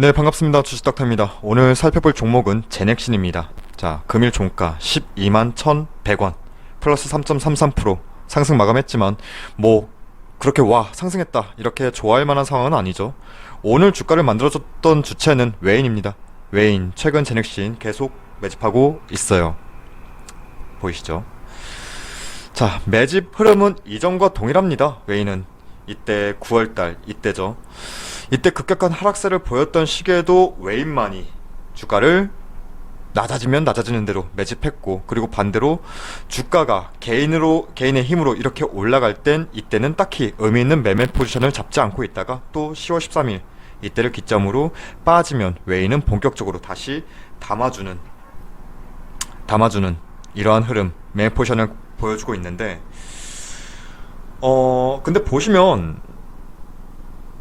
네, 반갑습니다. 주식닥터입니다. 오늘 살펴볼 종목은 제넥신입니다. 자, 금일 종가 12만 1,100원 플러스 3.33% 상승 마감했지만 뭐 그렇게 와 상승했다 이렇게 좋아할 만한 상황은 아니죠. 오늘 주가를 만들어줬던 주체는 웨인입니다. 웨인 최근 제넥신 계속 매집하고 있어요. 보이시죠? 자, 매집 흐름은 이전과 동일합니다. 웨인은 이때 9월달 이때죠. 이때 급격한 하락세를 보였던 시기에도 웨인만이 주가를 낮아지면 낮아지는 대로 매집했고, 그리고 반대로 주가가 개인의 힘으로 이렇게 올라갈 땐 이때는 딱히 의미 있는 매매 포지션을 잡지 않고 있다가 또 10월 13일 이때를 기점으로 빠지면 웨인은 본격적으로 다시 담아주는 이러한 흐름 매매 포지션을 보여주고 있는데, 근데 보시면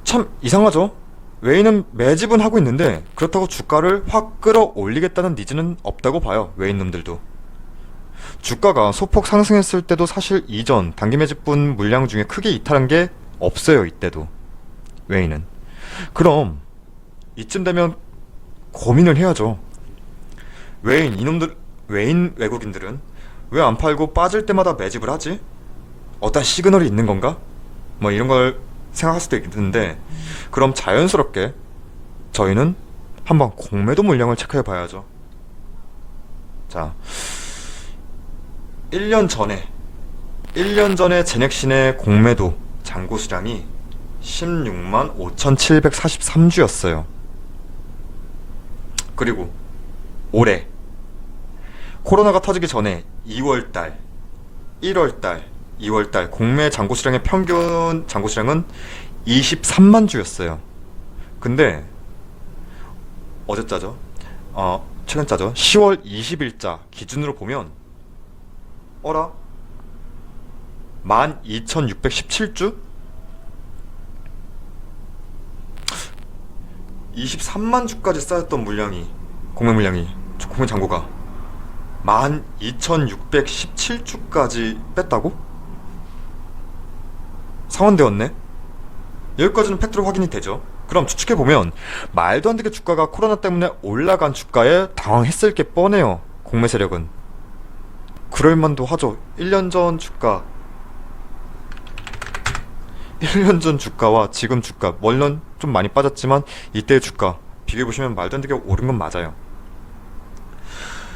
참 이상하죠? 웨인은 매집은 하고 있는데 그렇다고 주가를 확 끌어올리겠다는 니즈는 없다고 봐요. 웨인놈들도. 주가가 소폭 상승했을 때도 사실 이전 단기 매집분 물량 중에 크게 이탈한 게 없어요. 이때도 웨인은. 그럼 이쯤 되면 고민을 해야죠. 웨인 외국인들은 왜 안 팔고 빠질 때마다 매집을 하지? 어떤 시그널이 있는 건가? 뭐 이런 걸 생각할 수도 있는데, 그럼 자연스럽게 저희는 한번 공매도 물량을 체크해 봐야죠. 자, 1년 전에 제넥신의 공매도 잔고 수량이 16만 5,743주였어요. 그리고 올해 코로나가 터지기 전에 2월달, 1월달, 2월달 공매 잔고 수량의 평균 잔고 수량은 23만 주였어요. 근데 어제 짜죠? 최근 짜죠? 10월 20일자 기준으로 보면 어라? 12,617주? 23만 주까지 쌓였던 물량이 공매 잔고가 12,617주까지 뺐다고? 상환되었네? 여기까지는 팩트로 확인이 되죠. 그럼 추측해보면 말도 안 되게 주가가 코로나 때문에 올라간 주가에 당황했을 게 뻔해요. 공매 세력은. 그럴만도 하죠. 1년 전 주가와 지금 주가, 물론 좀 많이 빠졌지만 이때의 주가 비교해보시면 말도 안 되게 오른 건 맞아요.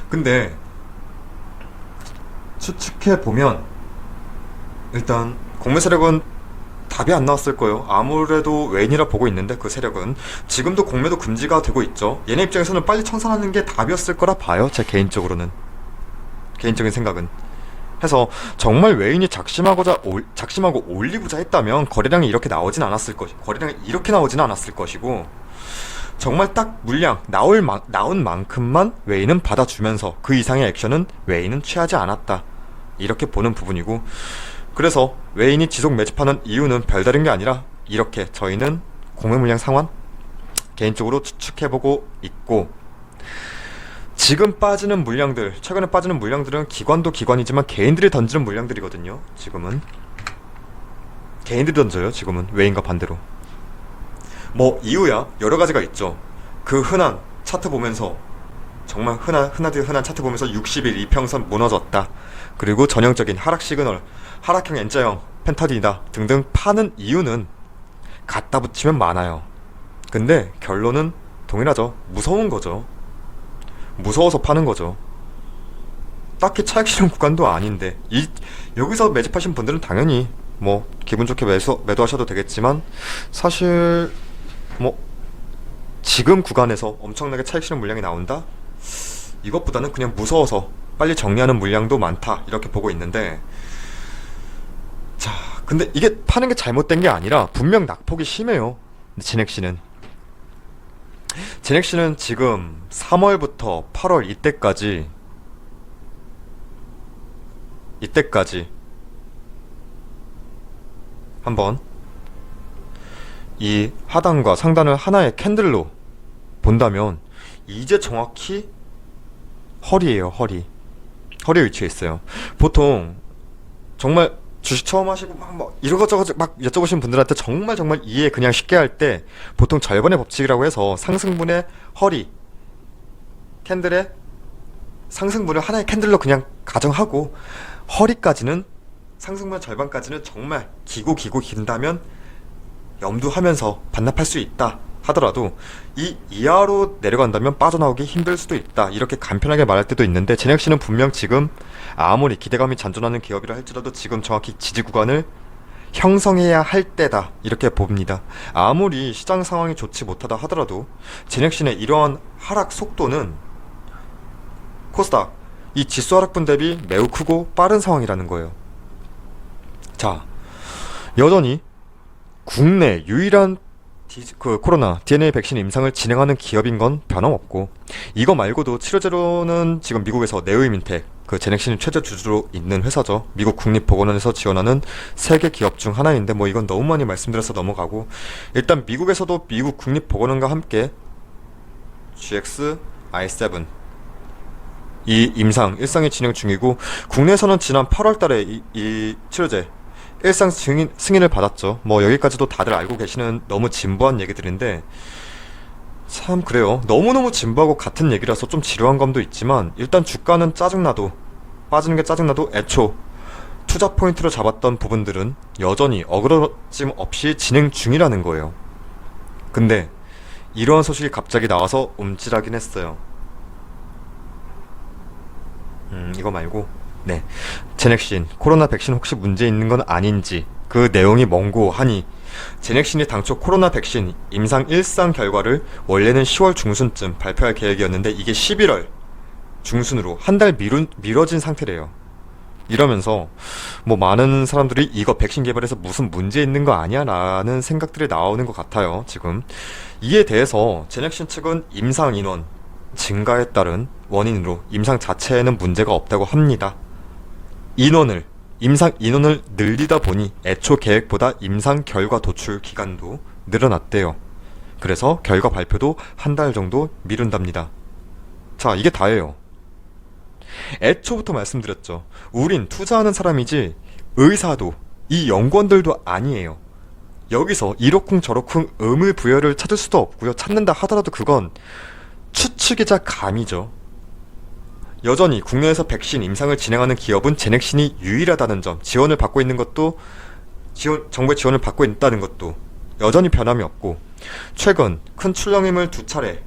근데 추측해보면 일단 공매 세력은 답이 안 나왔을 거예요. 아무래도 웨인이라 보고 있는데 그 세력은 지금도 공매도 금지가 되고 있죠. 얘네 입장에서는 빨리 청산하는 게 답이었을 거라 봐요. 제 개인적인 생각은. 해서 정말 웨인이 작심하고 올리고자 했다면 거래량이 이렇게 나오진 않았을 것이고, 정말 딱 물량 나온 만큼만 웨인은 받아주면서 그 이상의 액션은 웨인은 취하지 않았다, 이렇게 보는 부분이고, 그래서 웨인이 지속 매집하는 이유는 별다른 게 아니라 이렇게 저희는 공매 물량 상환 개인적으로 추측해보고 있고, 지금 빠지는 물량들, 최근에 빠지는 물량들은 기관도 기관이지만 개인들이 던지는 물량들이거든요. 지금은 개인들이 던져요. 지금은 웨인과 반대로. 뭐 이유야 여러 가지가 있죠. 그 흔한 차트 보면서, 정말 흔한 차트 보면서 60일 이평선 무너졌다, 그리고 전형적인 하락 시그널, 하락형 N자형 펜타딜이다 등등 파는 이유는 갖다 붙이면 많아요. 근데 결론은 동일하죠. 무서운 거죠. 무서워서 파는 거죠. 딱히 차익 실현 구간도 아닌데 여기서 매집하신 분들은 당연히 뭐 기분 좋게 매도하셔도 되겠지만, 사실 뭐 지금 구간에서 엄청나게 차익 실현 물량이 나온다? 이것보다는 그냥 무서워서 빨리 정리하는 물량도 많다, 이렇게 보고 있는데, 자, 근데 이게 파는 게 잘못된 게 아니라 분명 낙폭이 심해요. 제넥신은 지금 3월부터 8월 이때까지 한번 이 하단과 상단을 하나의 캔들로 본다면 이제 정확히 허리에 위치해 있어요. 보통 정말 주식 처음 하시고 막 뭐 이러고저러고 막 여쭤보신 분들한테 정말 정말 이해 그냥 쉽게 할 때 보통 절반의 법칙이라고 해서 상승분의 허리 캔들의 상승분을 하나의 캔들로 그냥 가정하고 허리까지는 상승분 절반까지는 정말 기고 긴다면 염두하면서 반납할 수 있다 하더라도 이 이하로 내려간다면 빠져나오기 힘들 수도 있다 이렇게 간편하게 말할 때도 있는데 제넥시는 분명 지금 아무리 기대감이 잔존하는 기업이라 할지라도 지금 정확히 지지 구간을 형성해야 할 때다 이렇게 봅니다. 아무리 시장 상황이 좋지 못하다 하더라도 제넥신의 이러한 하락 속도는 코스닥 이 지수 하락분 대비 매우 크고 빠른 상황이라는 거예요. 자, 여전히 국내 유일한 코로나 DNA 백신 임상을 진행하는 기업인 건 변함없고 이거 말고도 치료제로는 지금 미국에서 네오이민텍 그 제넥신이 최대 주주로 있는 회사죠. 미국 국립보건원에서 지원하는 세계 기업 중 하나인데 뭐 이건 너무 많이 말씀드려서 넘어가고 일단 미국에서도 미국 국립보건원과 함께 GX I7 이 임상 일상이 진행 중이고 국내에서는 지난 8월달에 이 치료제 일상 승인을 받았죠. 뭐 여기까지도 다들 알고 계시는 너무 진부한 얘기들인데 참 그래요. 너무너무 진부하고 같은 얘기라서 좀 지루한 감도 있지만 일단 주가는 짜증나도 빠지는 게 짜증나도 애초 투자 포인트로 잡았던 부분들은 여전히 어그러짐 없이 진행 중이라는 거예요. 근데 이러한 소식이 갑자기 나와서 움찔하긴 했어요. 이거 말고 네, 제넥신 코로나 백신 혹시 문제 있는 건 아닌지 그 내용이 뭔고 하니 제넥신이 당초 코로나 백신 임상 1상 결과를 원래는 10월 중순쯤 발표할 계획이었는데 이게 11월 중순으로 한 달 미뤄진 상태래요. 이러면서 뭐 많은 사람들이 이거 백신 개발에서 무슨 문제 있는 거 아니야? 라는 생각들이 나오는 것 같아요. 지금 이에 대해서 제넥신 측은 임상 인원 증가에 따른 원인으로 임상 자체에는 문제가 없다고 합니다. 임상 인원을 늘리다 보니 애초 계획보다 임상 결과 도출 기간도 늘어났대요. 그래서 결과 발표도 한 달 정도 미룬답니다. 자, 이게 다예요. 애초부터 말씀드렸죠. 우린 투자하는 사람이지 의사도 이 연구원들도 아니에요. 여기서 이러쿵 저러쿵 의무부여를 찾을 수도 없고요. 찾는다 하더라도 그건 추측이자 감이죠. 여전히 국내에서 백신 임상을 진행하는 기업은 제넥신이 유일하다는 점, 지원을 받고 있는 것도 정부의 지원을 받고 있다는 것도 여전히 변함이 없고 최근 큰 출렁임을 두 차례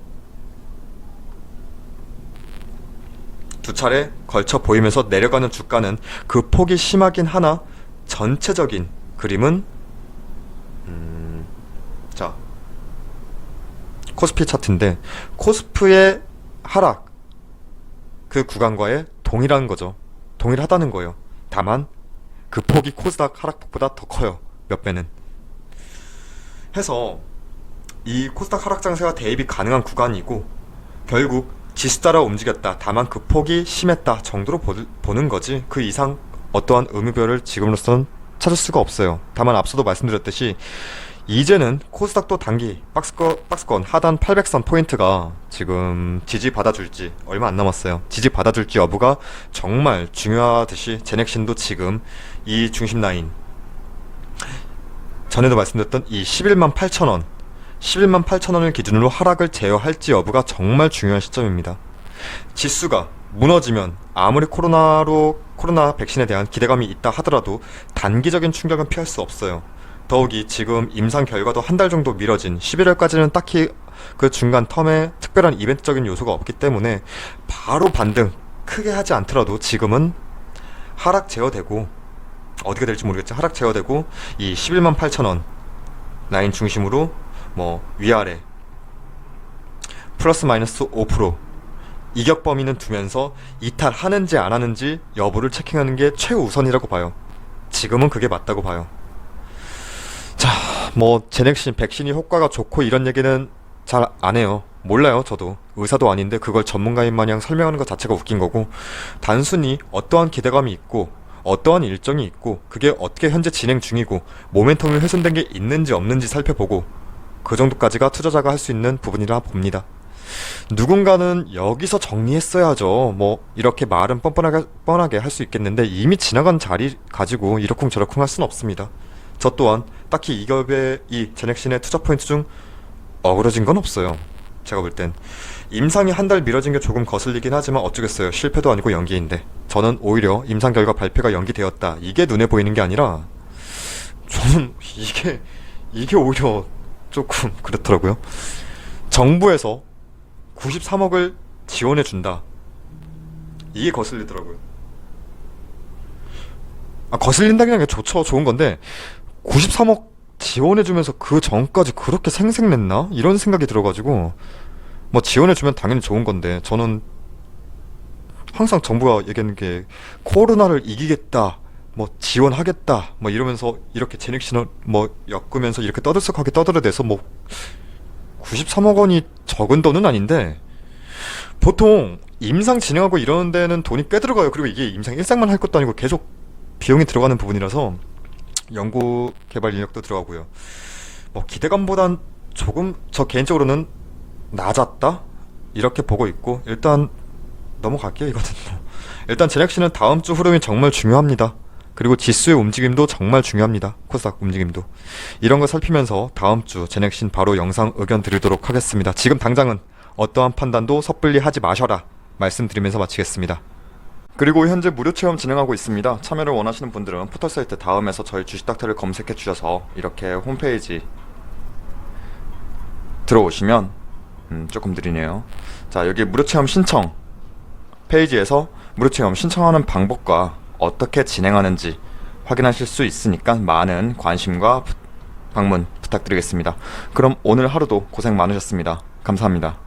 걸쳐 보이면서 내려가는 주가는 그 폭이 심하긴 하나 전체적인 그림은 자 코스피 차트인데 코스프의 하락 그 구간과의 동일한 거죠. 동일하다는 거예요. 다만 그 폭이 코스닥 하락폭보다 더 커요. 몇 배는. 해서 이 코스닥 하락 장세가 대입이 가능한 구간이고 결국 지수 따라 움직였다. 다만 그 폭이 심했다 정도로 보는 거지 그 이상 어떠한 의무별을 지금으로선 찾을 수가 없어요. 다만 앞서도 말씀드렸듯이 이제는 코스닥도 단기 박스권 하단 800선 포인트가 지금 지지 받아줄지 얼마 안 남았어요. 지지 받아줄지 여부가 정말 중요하듯이 제넥신도 지금 이 중심 라인 전에도 말씀드렸던 이 11만 8천원 11만 8천원을 기준으로 하락을 제어할지 여부가 정말 중요한 시점입니다. 지수가 무너지면 아무리 코로나 백신에 대한 기대감이 있다 하더라도 단기적인 충격은 피할 수 없어요. 더욱이 지금 임상 결과도 한 달 정도 미뤄진 11월까지는 딱히 그 중간 텀에 특별한 이벤트적인 요소가 없기 때문에 바로 반등 크게 하지 않더라도 지금은 하락 제어되고 어디가 될지 모르겠지 하락 제어되고 이 11만 8천원 라인 중심으로 뭐 위아래 플러스 마이너스 5% 이격 범위는 두면서 이탈하는지 안 하는지 여부를 체킹하는 게 최우선이라고 봐요. 지금은 그게 맞다고 봐요. 자, 뭐 제넥신 백신이 효과가 좋고 이런 얘기는 잘 안 해요. 몰라요. 저도 의사도 아닌데 그걸 전문가인 마냥 설명하는 것 자체가 웃긴 거고 단순히 어떠한 기대감이 있고 어떠한 일정이 있고 그게 어떻게 현재 진행 중이고 모멘텀이 훼손된 게 있는지 없는지 살펴보고 그 정도까지가 투자자가 할 수 있는 부분이라 봅니다. 누군가는 여기서 정리했어야죠. 뭐 이렇게 말은 뻔하게 할 수 있겠는데 이미 지나간 자리 가지고 이러쿵저러쿵 할 수는 없습니다. 저 또한 딱히 이 기업의 이 제넥신의 투자 포인트 중 어그러진 건 없어요. 제가 볼 땐 임상이 한 달 미뤄진 게 조금 거슬리긴 하지만 어쩌겠어요. 실패도 아니고 연기인데. 저는 오히려 임상 결과 발표가 연기되었다, 이게 눈에 보이는 게 아니라 저는 이게 오히려 조금 그렇더라고요. 정부에서 93억을 지원해준다, 이게 거슬리더라고요. 거슬린다기는 게 좋죠. 좋은 건데 93억 지원해주면서 그 전까지 그렇게 생색냈나? 이런 생각이 들어가지고, 뭐 지원해주면 당연히 좋은 건데 저는 항상 정부가 얘기하는 게 코로나를 이기겠다, 뭐 지원하겠다, 뭐 이러면서 이렇게 제넥신을 뭐 엮으면서 이렇게 떠들썩하게 떠들어대서 뭐 93억 원이 적은 돈은 아닌데, 보통 임상 진행하고 이런 데는 돈이 꽤 들어가요. 그리고 이게 임상 일상만 할 것도 아니고 계속 비용이 들어가는 부분이라서 연구 개발 인력도 들어가고요. 뭐 기대감보단 조금 저 개인적으로는 낮았다, 이렇게 보고 있고, 일단 넘어갈게요. 이거는 일단 제넥신은 다음 주 흐름이 정말 중요합니다. 그리고 지수의 움직임도 정말 중요합니다. 코스닥 움직임도. 이런 거 살피면서 다음 주 제넥신 바로 영상 의견 드리도록 하겠습니다. 지금 당장은 어떠한 판단도 섣불리 하지 마셔라 말씀드리면서 마치겠습니다. 그리고 현재 무료 체험 진행하고 있습니다. 참여를 원하시는 분들은 포털사이트 다음에서 저희 주식닥터를 검색해 주셔서 이렇게 홈페이지 들어오시면 조금 느리네요. 자, 여기 무료 체험 신청 페이지에서 무료 체험 신청하는 방법과 어떻게 진행하는지 확인하실 수 있으니까 많은 관심과 방문 부탁드리겠습니다. 그럼 오늘 하루도 고생 많으셨습니다. 감사합니다.